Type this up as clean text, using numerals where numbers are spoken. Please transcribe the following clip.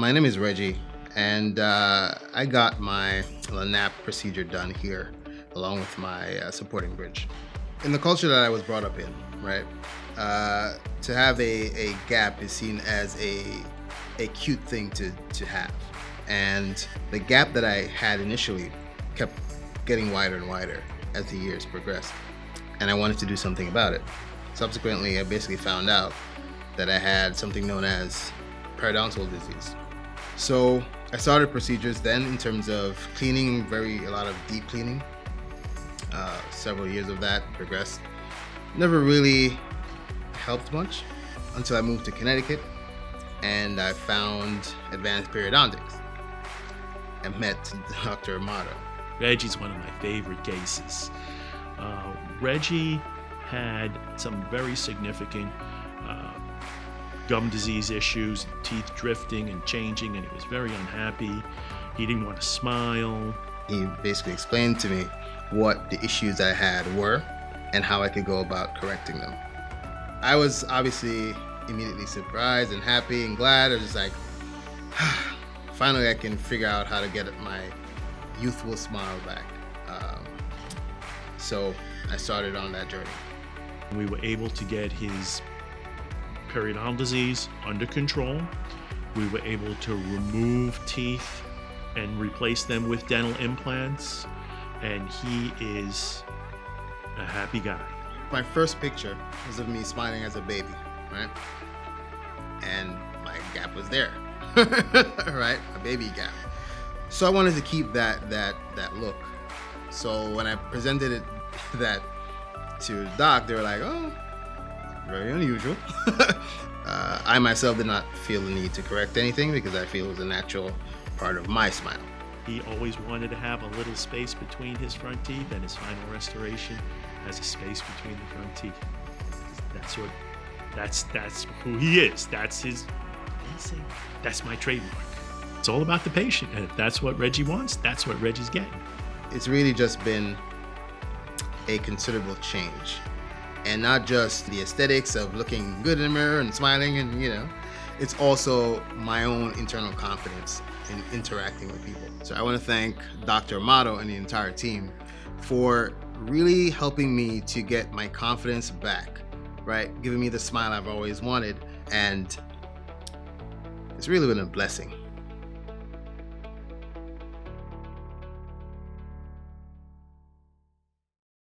My name is Reggie, and I got my LANAP procedure done here, along with my supporting bridge. In the culture that I was brought up in, right, to have a gap is seen as a cute thing to have. And the gap that I had initially kept getting wider and wider as the years progressed. And I wanted to do something about it. Subsequently, I basically found out that I had something known as periodontal disease. So I started procedures then in terms of cleaning, a lot of deep cleaning. Several years of that progressed. Never really helped much until I moved to Connecticut and I found Advanced Periodontics and met Dr. Amato. Reggie's one of my favorite cases. Reggie had some very significant gum disease issues, teeth drifting and changing, and he was very unhappy. He didn't want to smile. He basically explained to me what the issues I had were and how I could go about correcting them. I was obviously immediately surprised and happy and glad. I was just like, finally I can figure out how to get my youthful smile back. So I started on that journey. We were able to get his periodontal disease under control. We were able to remove teeth and replace them with dental implants, and he is a happy guy. My first picture was of me smiling as a baby, right? And my gap was there, right? A baby gap. So I wanted to keep that look. So when I presented that to the doc, they were like, "Oh, very unusual." I myself did not feel the need to correct anything because I feel it was a natural part of my smile. He always wanted to have a little space between his front teeth, and his final restoration has a space between the front teeth. That's who he is. That's my trademark. It's all about the patient, and if that's what Reggie wants, that's what Reggie's getting. It's really just been a considerable change, and not just the aesthetics of looking good in the mirror and smiling, and it's also my own internal confidence in interacting with people. So I want to thank Dr. Amato and the entire team for really helping me to get my confidence back, right? Giving me the smile I've always wanted, and it's really been a blessing.